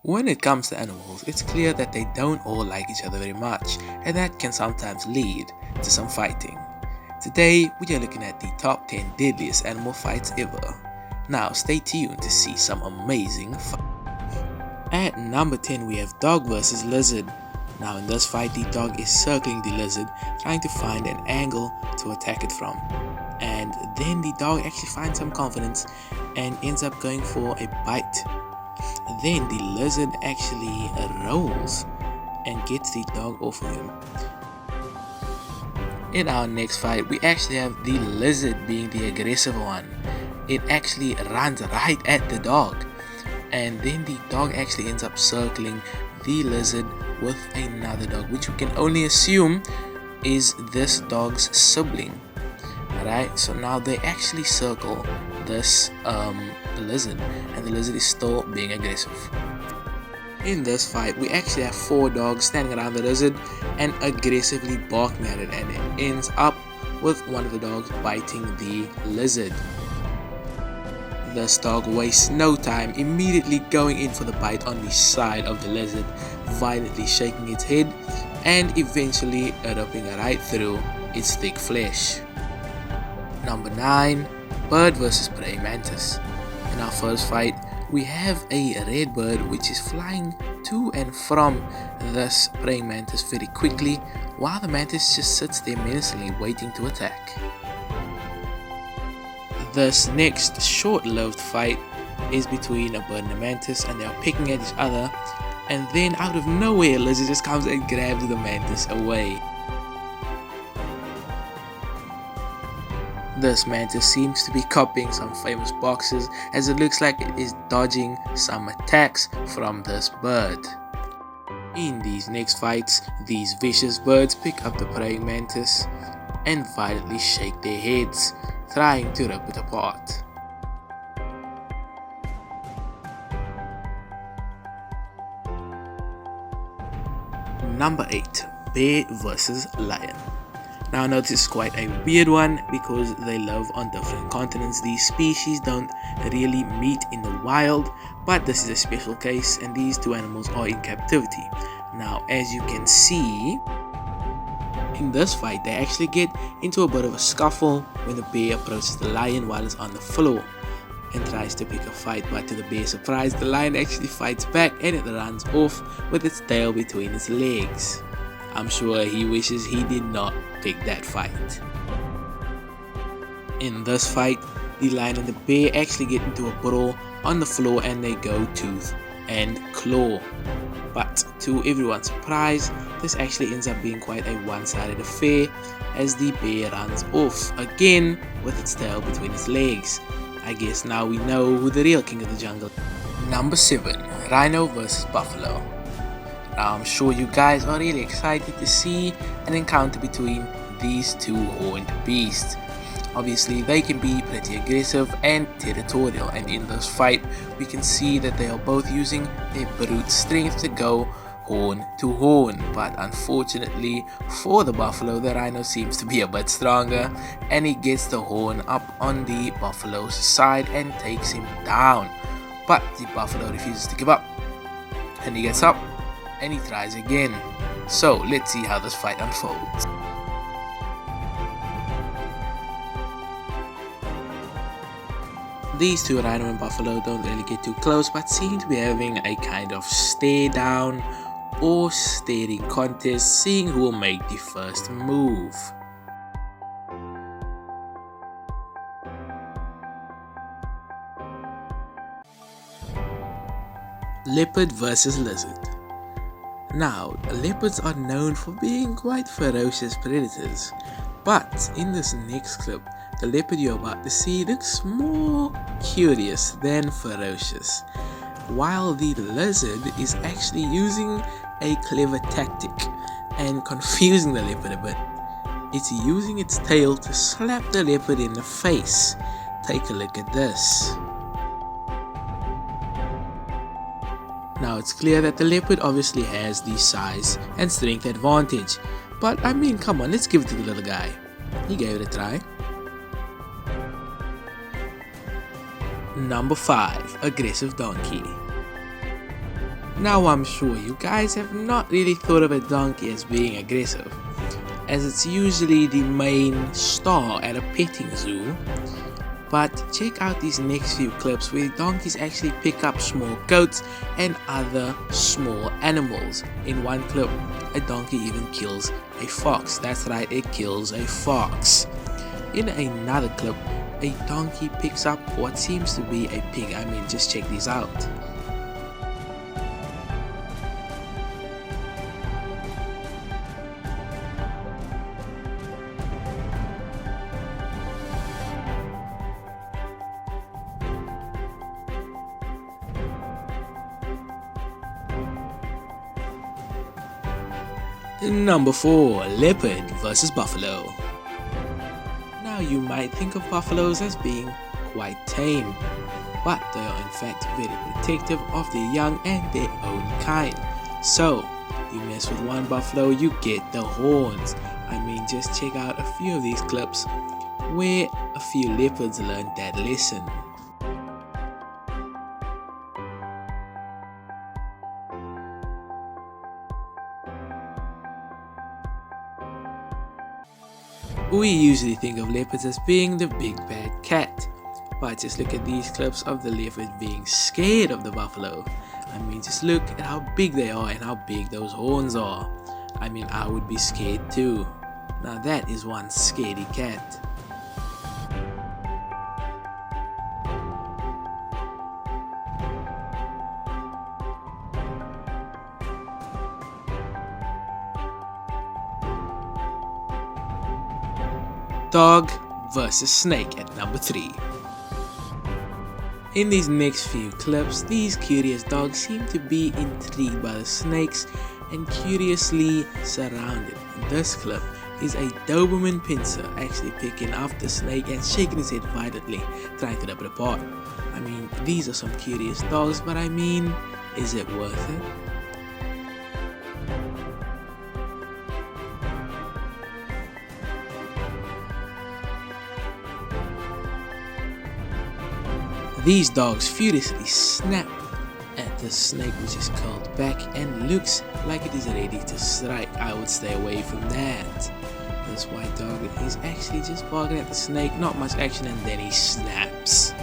When it comes to animals, it's clear that they don't all like each other very much, and that can sometimes lead to some fighting. Today, we are looking at the top 10 deadliest animal fights ever. Now, stay tuned to see some amazing fights. At number 10, we have dog versus lizard. Now, in this fight, the dog is circling the lizard, trying to find an angle to attack it from. And then the dog actually finds some confidence and ends up going for a bite. Then the lizard actually rolls and gets the dog off of him. In our next fight, we actually have the lizard being the aggressive one. It actually runs right at the dog, and then the dog actually ends up circling the lizard with another dog, which we can only assume is this dog's sibling. Alright, so now they actually circle this lizard, and the lizard is still being aggressive. In this fight, we actually have 4 dogs standing around the lizard and aggressively barking at it, and it ends up with one of the dogs biting the lizard. This dog wastes no time, immediately going in for the bite on the side of the lizard, violently shaking its head and eventually ripping right through its thick flesh. Number 9. Bird vs praying mantis. In our first fight, we have a red bird which is flying to and from this praying mantis very quickly, while the mantis just sits there menacingly waiting to attack. This next short-lived fight is between a bird and a mantis, and they are picking at each other, and then out of nowhere a lizard just comes and grabs the mantis away. This mantis seems to be copying some famous boxers, as it looks like it is dodging some attacks from this bird. In these next fights, these vicious birds pick up the praying mantis and violently shake their heads, trying to rip it apart. Number 8. Bear vs lion. Now I know this is quite a weird one because they live on different continents. These species don't really meet in the wild, but this is a special case and these two animals are in captivity. Now, as you can see, in this fight they actually get into a bit of a scuffle when the bear approaches the lion while it's on the floor and tries to pick a fight, but to the bear's surprise, the lion actually fights back and it runs off with its tail between its legs. I'm sure he wishes he did not pick that fight. In this fight, the lion and the bear actually get into a brawl on the floor and they go tooth and claw. But to everyone's surprise, this actually ends up being quite a one-sided affair as the bear runs off again with its tail between its legs. I guess now we know who the real king of the jungle is. Number 7. Rhino vs buffalo. Now, I'm sure you guys are really excited to see an encounter between these two horned beasts. Obviously, they can be pretty aggressive and territorial, and in this fight, we can see that they are both using their brute strength to go horn to horn. But unfortunately for the buffalo, the rhino seems to be a bit stronger, and he gets the horn up on the buffalo's side and takes him down. But the buffalo refuses to give up, and he gets up and he tries again. So let's see how this fight unfolds. These two, rhino and buffalo, don't really get too close but seem to be having a kind of stare down or staring contest, seeing who will make the first move. Leopard versus lizard. Now, leopards are known for being quite ferocious predators, but in this next clip, the leopard you're about to see looks more curious than ferocious, while the lizard is actually using a clever tactic and confusing the leopard a bit. It's using its tail to slap the leopard in the face. Take a look at this. Now it's clear that the leopard obviously has the size and strength advantage, but I mean, come on, let's give it to the little guy. He gave it a try. Number 5. Aggressive donkey. Now I'm sure you guys have not really thought of a donkey as being aggressive, as it's usually the main star at a petting zoo. But check out these next few clips where donkeys actually pick up small goats and other small animals. In one clip, a donkey even kills a fox. That's right, it kills a fox. In another clip, a donkey picks up what seems to be a pig. I mean, just check these out. Number 4. Leopard versus Buffalo. Now you might think of buffaloes as being quite tame, but they are in fact very protective of their young and their own kind. So, you mess with one buffalo, you get the horns. I mean, just check out a few of these clips where a few leopards learned that lesson. We usually think of leopards as being the big bad cat, but just look at these clips of the leopard being scared of the buffalo. I mean, just look at how big they are and how big those horns are. I mean, I would be scared too. Now that is one scaredy cat. Dog versus snake at number 3. In these next few clips, these curious dogs seem to be intrigued by the snakes and curiously surrounded. In this clip is a Doberman pincer actually picking up the snake and shaking his head violently, trying to rip it apart. I mean, these are some curious dogs, but I mean, is it worth it? These dogs furiously snap at the snake, which is curled back and looks like it is ready to strike. I would stay away from that. This white dog is actually just barking at the snake, not much action, and then he snaps.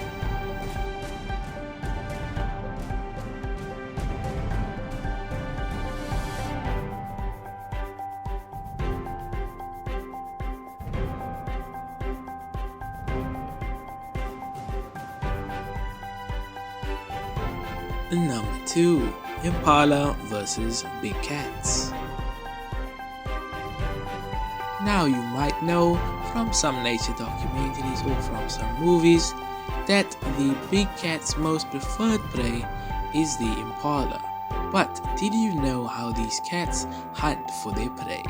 Number 2. Impala versus big cats. Now you might know from some nature documentaries or from some movies that the big cat's most preferred prey is the impala. But did you know how these cats hunt for their prey?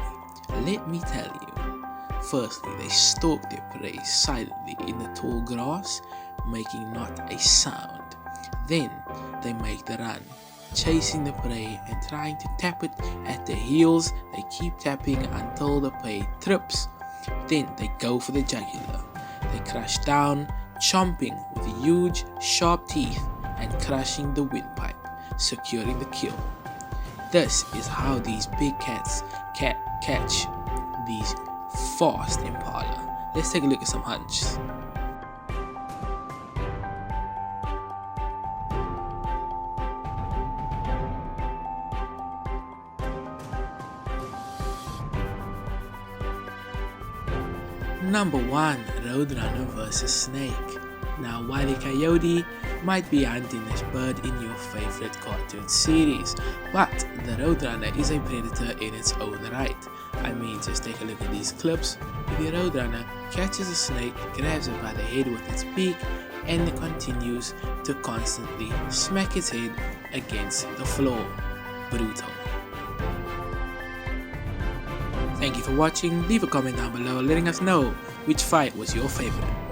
Let me tell you. Firstly, they stalk their prey silently in the tall grass, making not a sound. Then they make the run, chasing the prey and trying to tap it at the heels. They keep tapping until the prey trips. Then they go for the jugular. They crush down, chomping with huge sharp teeth and crushing the windpipe, securing the kill. This is how these big cats catch these fast impala. Let's take a look at some hunches. Number 1. Roadrunner versus snake. Now, while a coyote might be hunting this bird in your favorite cartoon series, but the Roadrunner is a predator in its own right. I mean, just take a look at these clips. The Roadrunner catches a snake, grabs it by the head with its beak, and continues to constantly smack its head against the floor. Brutal. Thank you for watching. Leave a comment down below letting us know which fight was your favorite.